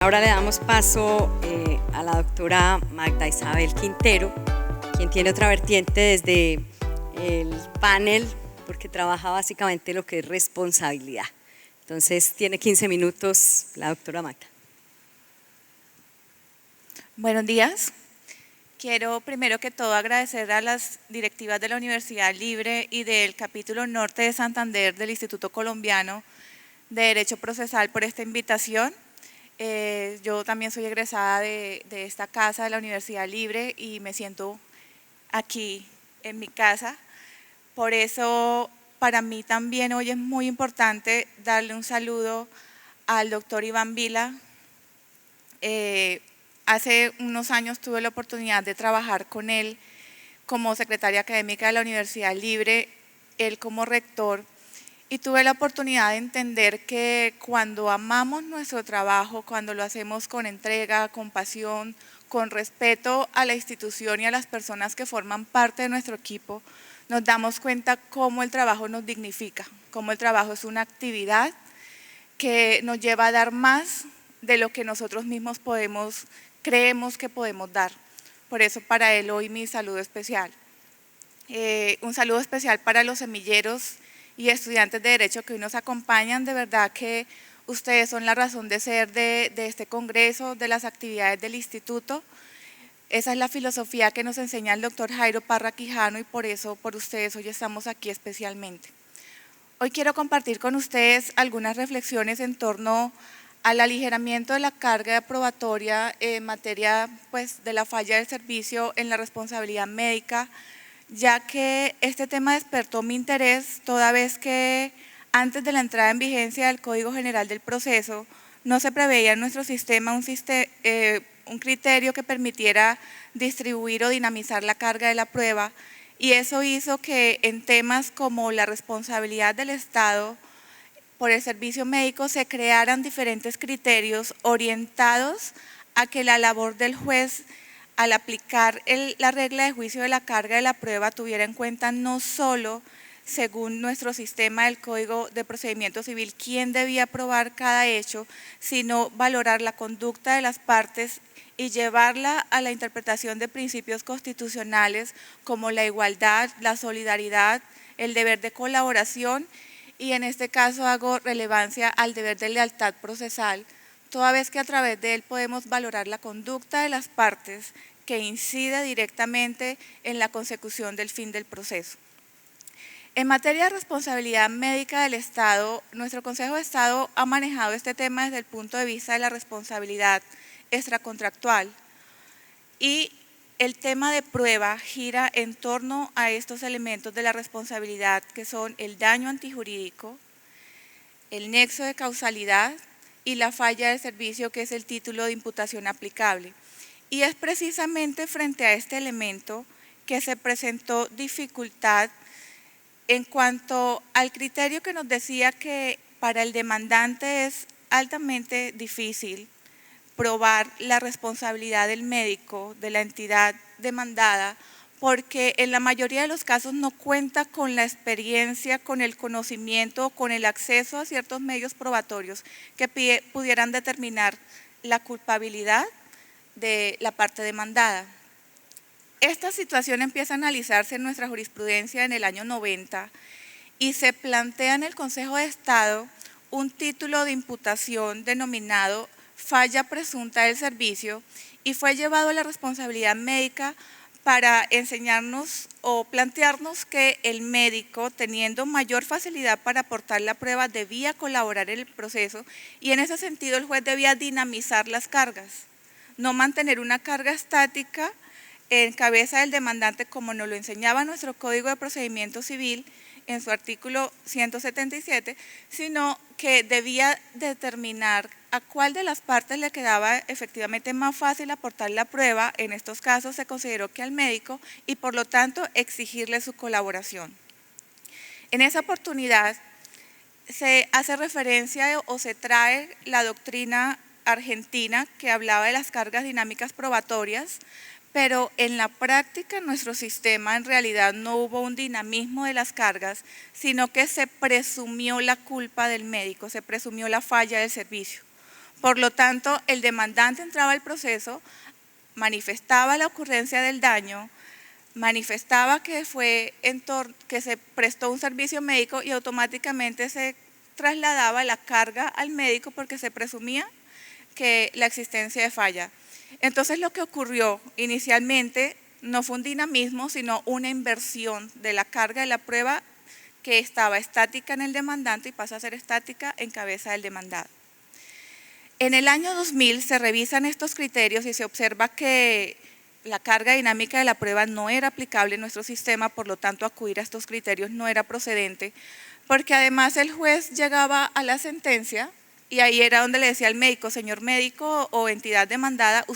Ahora le damos paso a la doctora Magda Isabel Quintero, quien tiene otra vertiente desde el panel, porque trabaja básicamente lo que es responsabilidad. Entonces tiene 15 minutos la doctora Magda. Buenos días. Quiero primero que todo agradecer a las directivas de la Universidad Libre y del capítulo norte de Santander del Instituto Colombiano de Derecho Procesal por esta invitación. Yo también soy egresada de esta casa de la Universidad Libre y me siento aquí en mi casa. Por eso para mí también hoy es muy importante darle un saludo al doctor Iván Vila. Hace unos años tuve la oportunidad de trabajar con él como secretaria académica de la Universidad Libre, él como rector, y tuve la oportunidad de entender que cuando amamos nuestro trabajo, cuando lo hacemos con entrega, con pasión, con respeto a la institución y a las personas que forman parte de nuestro equipo, nos damos cuenta cómo el trabajo nos dignifica, cómo el trabajo es una actividad que nos lleva a dar más de lo que nosotros mismos creemos que podemos dar. Por eso para él hoy mi saludo especial. Un saludo especial para los semilleros y estudiantes de Derecho que hoy nos acompañan. De verdad que ustedes son la razón de ser de este congreso, de las actividades del instituto. Esa es la filosofía que nos enseña el doctor Jairo Parra Quijano y por eso, por ustedes, hoy estamos aquí especialmente. Hoy quiero compartir con ustedes algunas reflexiones en torno al aligeramiento de la carga probatoria en materia de la falla del servicio en la responsabilidad médica, ya que este tema despertó mi interés toda vez que antes de la entrada en vigencia del Código General del Proceso no se preveía en nuestro sistema un criterio que permitiera distribuir o dinamizar la carga de la prueba, y eso hizo que en temas como la responsabilidad del Estado por el servicio médico se crearan diferentes criterios orientados a que la labor del juez al aplicar la regla de juicio de la carga de la prueba tuviera en cuenta no solo, según nuestro sistema del Código de Procedimiento Civil, quién debía probar cada hecho, sino valorar la conducta de las partes y llevarla a la interpretación de principios constitucionales como la igualdad, la solidaridad, el deber de colaboración, y en este caso hago relevancia al deber de lealtad procesal, toda vez que a través de él podemos valorar la conducta de las partes que incide directamente en la consecución del fin del proceso. En materia de responsabilidad médica del Estado, nuestro Consejo de Estado ha manejado este tema desde el punto de vista de la responsabilidad extracontractual, y el tema de prueba gira en torno a estos elementos de la responsabilidad que son el daño antijurídico, el nexo de causalidad y la falla de servicio, que es el título de imputación aplicable. Y es precisamente frente a este elemento que se presentó dificultad en cuanto al criterio que nos decía que para el demandante es altamente difícil probar la responsabilidad del médico, de la entidad demandada, porque en la mayoría de los casos no cuenta con la experiencia, con el conocimiento, con el acceso a ciertos medios probatorios que pudieran determinar la culpabilidad de la parte demandada. Esta situación empieza a analizarse en nuestra jurisprudencia en el año 90 y se plantea en el Consejo de Estado un título de imputación denominado falla presunta del servicio, y fue llevado a la responsabilidad médica para enseñarnos o plantearnos que el médico, teniendo mayor facilidad para aportar la prueba, debía colaborar en el proceso, y en ese sentido el juez debía dinamizar las cargas, no mantener una carga estática en cabeza del demandante como nos lo enseñaba nuestro Código de Procedimiento Civil en su artículo 177, sino que debía determinar a cuál de las partes le quedaba efectivamente más fácil aportar la prueba. En estos casos se consideró que al médico, y por lo tanto exigirle su colaboración. En esa oportunidad se hace referencia o se trae la doctrina argentina que hablaba de las cargas dinámicas probatorias, pero en la práctica en nuestro sistema en realidad no hubo un dinamismo de las cargas, sino que se presumió la culpa del médico, se presumió la falla del servicio. Por lo tanto, el demandante entraba al proceso, manifestaba la ocurrencia del daño, manifestaba que se prestó un servicio médico y automáticamente se trasladaba la carga al médico porque se presumía que la existencia de falla. Entonces lo que ocurrió inicialmente no fue un dinamismo, sino una inversión de la carga de la prueba que estaba estática en el demandante y pasa a ser estática en cabeza del demandado. En el año 2000 se revisan estos criterios y se observa que la carga dinámica de la prueba no era aplicable en nuestro sistema, por lo tanto acudir a estos criterios no era procedente, porque además el juez llegaba a la sentencia y ahí era donde le decía al médico, señor médico o entidad demandada, para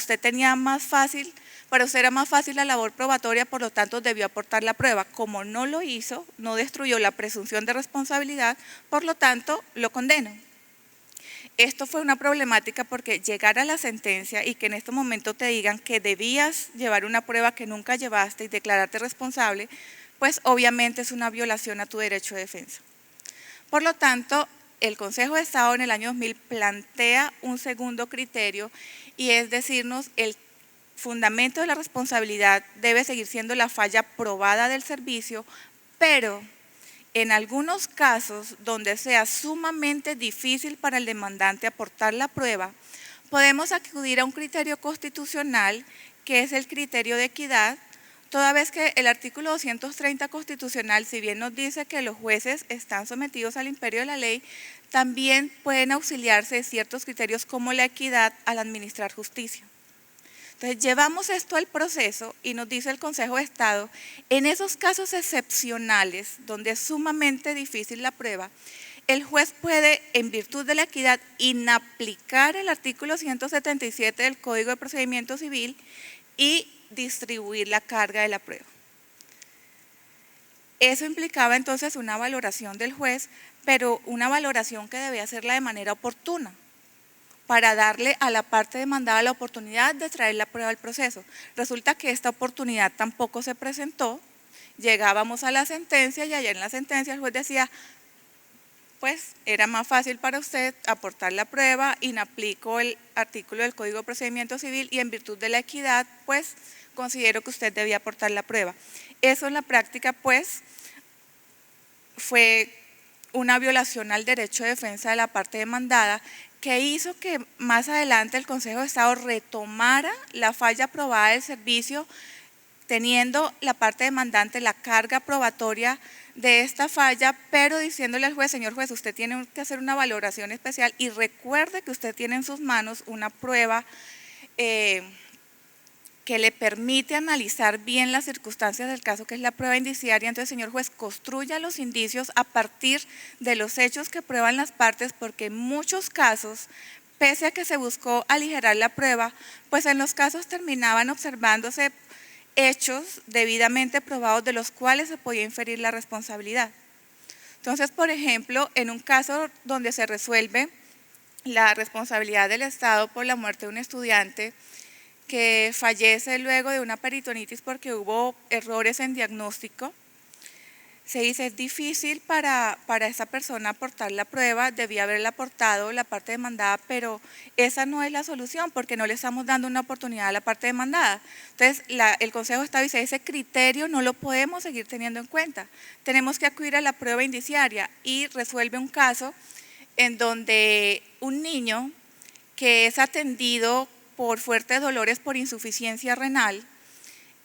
usted era más fácil la labor probatoria, por lo tanto debió aportar la prueba. Como no lo hizo, no destruyó la presunción de responsabilidad, por lo tanto lo condeno. Esto fue una problemática porque llegar a la sentencia y que en este momento te digan que debías llevar una prueba que nunca llevaste y declararte responsable, pues obviamente es una violación a tu derecho de defensa. Por lo tanto, el Consejo de Estado en el año 2000 plantea un segundo criterio y es decirnos el fundamento de la responsabilidad debe seguir siendo la falla probada del servicio, pero en algunos casos donde sea sumamente difícil para el demandante aportar la prueba, podemos acudir a un criterio constitucional que es el criterio de equidad, toda vez que el artículo 230 constitucional, si bien nos dice que los jueces están sometidos al imperio de la ley, también pueden auxiliarse de ciertos criterios como la equidad al administrar justicia. Entonces, llevamos esto al proceso y nos dice el Consejo de Estado, en esos casos excepcionales, donde es sumamente difícil la prueba, el juez puede, en virtud de la equidad, inaplicar el artículo 177 del Código de Procedimiento Civil y distribuir la carga de la prueba. Eso implicaba entonces una valoración del juez, pero una valoración que debía hacerla de manera oportuna, para darle a la parte demandada la oportunidad de traer la prueba al proceso. Resulta que esta oportunidad tampoco se presentó, llegábamos a la sentencia y allá en la sentencia el juez decía, pues era más fácil para usted aportar la prueba, inaplico el artículo del Código de Procedimiento Civil y en virtud de la equidad, pues considero que usted debía aportar la prueba. Eso en la práctica, pues, fue una violación al derecho de defensa de la parte demandada, que hizo que más adelante el Consejo de Estado retomara la falla probada del servicio, teniendo la parte demandante la carga probatoria de esta falla, pero diciéndole al juez, señor juez, usted tiene que hacer una valoración especial y recuerde que usted tiene en sus manos una prueba que le permite analizar bien las circunstancias del caso, que es la prueba indiciaria. Entonces, señor juez, construya los indicios a partir de los hechos que prueban las partes, porque en muchos casos, pese a que se buscó aligerar la prueba, pues en los casos terminaban observándose hechos debidamente probados de los cuales se podía inferir la responsabilidad. Entonces, por ejemplo, en un caso donde se resuelve la responsabilidad del Estado por la muerte de un estudiante que fallece luego de una peritonitis porque hubo errores en diagnóstico, se dice es difícil para esa persona aportar la prueba, debía haberla aportado la parte demandada, pero esa no es la solución porque no le estamos dando una oportunidad a la parte demandada. Entonces el Consejo de Estado dice ese criterio no lo podemos seguir teniendo en cuenta, tenemos que acudir a la prueba indiciaria y resuelve un caso en donde un niño que es atendido por fuertes dolores por insuficiencia renal,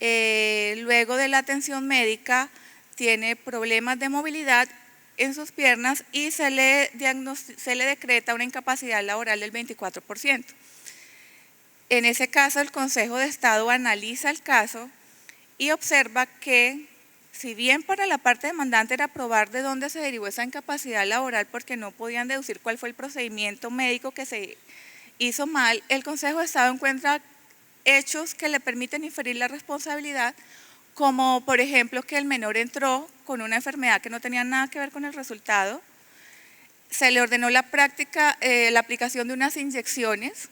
luego de la atención médica tiene problemas de movilidad en sus piernas y se le decreta una incapacidad laboral del 24%. En ese caso el Consejo de Estado analiza el caso y observa que si bien para la parte demandante era probar de dónde se derivó esa incapacidad laboral porque no podían deducir cuál fue el procedimiento médico que se hizo mal, el Consejo de Estado encuentra hechos que le permiten inferir la responsabilidad, como por ejemplo que el menor entró con una enfermedad que no tenía nada que ver con el resultado, se le ordenó la aplicación de unas inyecciones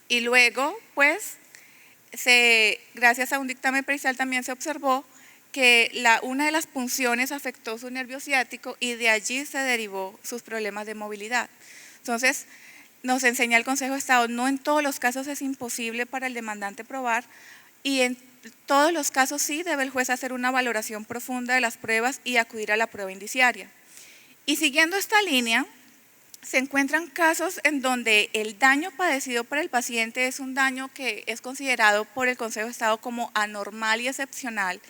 y luego pues gracias a un dictamen pericial también se observó que una de las punciones afectó su nervio ciático y de allí se derivó sus problemas de movilidad. Entonces, nos enseña el Consejo de Estado, no en todos los casos es imposible para el demandante probar y en todos los casos sí debe el juez hacer una valoración profunda de las pruebas y acudir a la prueba indiciaria. Y siguiendo esta línea, se encuentran casos en donde el daño padecido por el paciente es un daño que es considerado por el Consejo de Estado como anormal y excepcional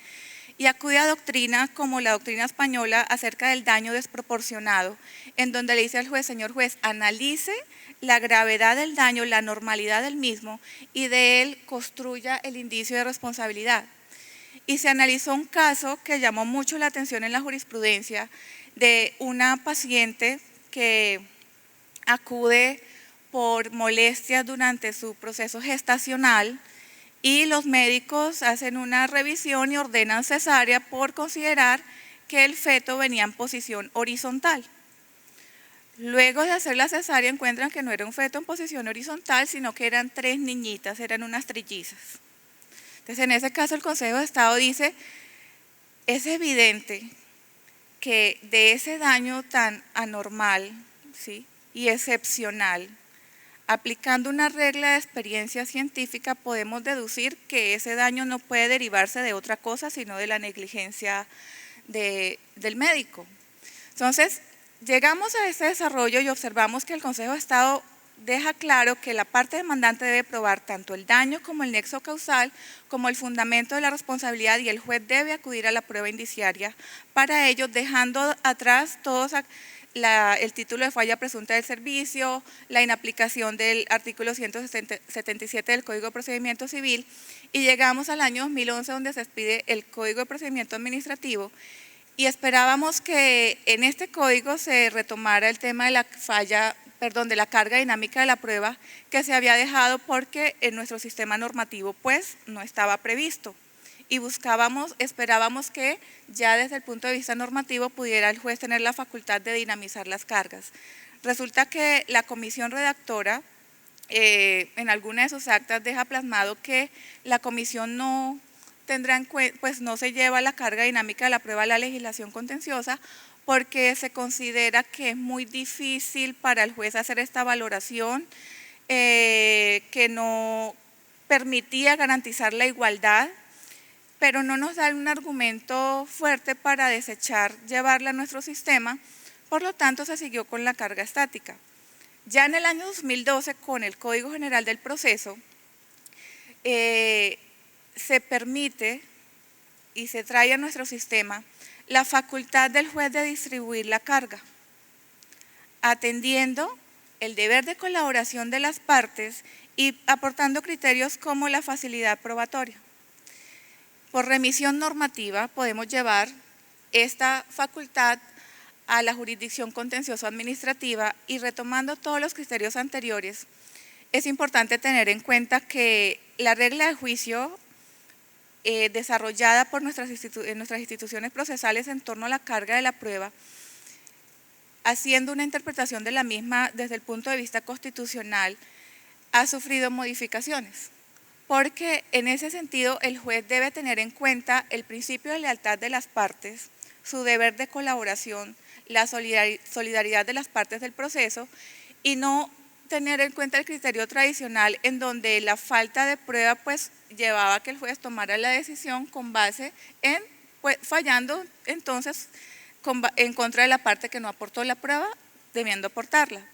y acude a doctrinas como la doctrina española acerca del daño desproporcionado, en donde le dice al juez, señor juez, analice la gravedad del daño, la normalidad del mismo y de él construya el indicio de responsabilidad. Y se analizó un caso que llamó mucho la atención en la jurisprudencia de una paciente que acude por molestias durante su proceso gestacional y los médicos hacen una revisión y ordenan cesárea por considerar que el feto venía en posición horizontal. Luego de hacer la cesárea encuentran que no era un feto en posición horizontal, sino que eran 3 niñitas, eran unas trillizas. Entonces, en ese caso el Consejo de Estado dice, es evidente que de ese daño tan anormal, ¿sí?, y excepcional, aplicando una regla de experiencia científica podemos deducir que ese daño no puede derivarse de otra cosa sino de la negligencia del médico. Entonces, llegamos a este desarrollo y observamos que el Consejo de Estado deja claro que la parte demandante debe probar tanto el daño como el nexo causal, como el fundamento de la responsabilidad y el juez debe acudir a la prueba indiciaria para ello, dejando atrás todos el título de falla presunta del servicio, la inaplicación del artículo 177 del Código de Procedimiento Civil y llegamos al año 2011 donde se expide el Código de Procedimiento Administrativo y esperábamos que en este código se retomara el tema de la de la carga dinámica de la prueba que se había dejado porque en nuestro sistema normativo pues no estaba previsto. Y esperábamos que ya desde el punto de vista normativo pudiera el juez tener la facultad de dinamizar las cargas. Resulta que la comisión redactora en alguna de sus actas deja plasmado que la comisión no tendrá pues no se lleva la carga dinámica de la prueba a la legislación contenciosa porque se considera que es muy difícil para el juez hacer esta valoración, que no permitía garantizar la igualdad, pero no nos da un argumento fuerte para desechar, llevarla a nuestro sistema, por lo tanto se siguió con la carga estática. Ya en el año 2012, con el Código General del Proceso, se permite y se trae a nuestro sistema la facultad del juez de distribuir la carga, atendiendo el deber de colaboración de las partes y aportando criterios como la facilidad probatoria. Por remisión normativa podemos llevar esta facultad a la jurisdicción contencioso administrativa y retomando todos los criterios anteriores, es importante tener en cuenta que la regla de juicio desarrollada por nuestras instituciones procesales en torno a la carga de la prueba, haciendo una interpretación de la misma desde el punto de vista constitucional, ha sufrido modificaciones. Porque en ese sentido el juez debe tener en cuenta el principio de lealtad de las partes, su deber de colaboración, la solidaridad de las partes del proceso y no tener en cuenta el criterio tradicional en donde la falta de prueba pues llevaba a que el juez tomara la decisión con base en, pues, fallando entonces en contra de la parte que no aportó la prueba, debiendo aportarla.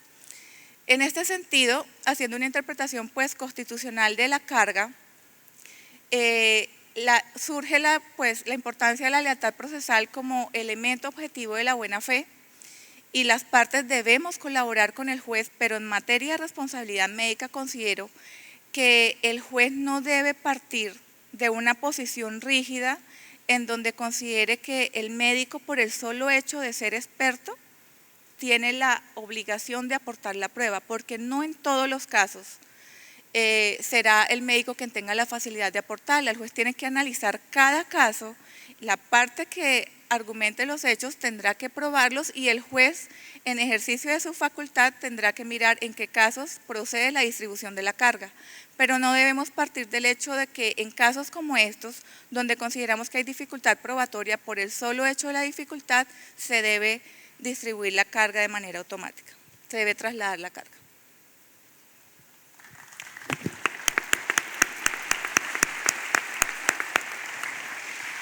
En este sentido, haciendo una interpretación pues constitucional de la carga, surge la importancia de la lealtad procesal como elemento objetivo de la buena fe y las partes debemos colaborar con el juez, pero en materia de responsabilidad médica considero que el juez no debe partir de una posición rígida en donde considere que el médico por el solo hecho de ser experto tiene la obligación de aportar la prueba, porque no en todos los casos será el médico quien tenga la facilidad de aportarla. El juez tiene que analizar cada caso, la parte que argumente los hechos tendrá que probarlos y el juez en ejercicio de su facultad tendrá que mirar en qué casos procede la distribución de la carga. Pero no debemos partir del hecho de que en casos como estos, donde consideramos que hay dificultad probatoria, por el solo hecho de la dificultad se debe distribuir la carga de manera automática, se debe trasladar la carga.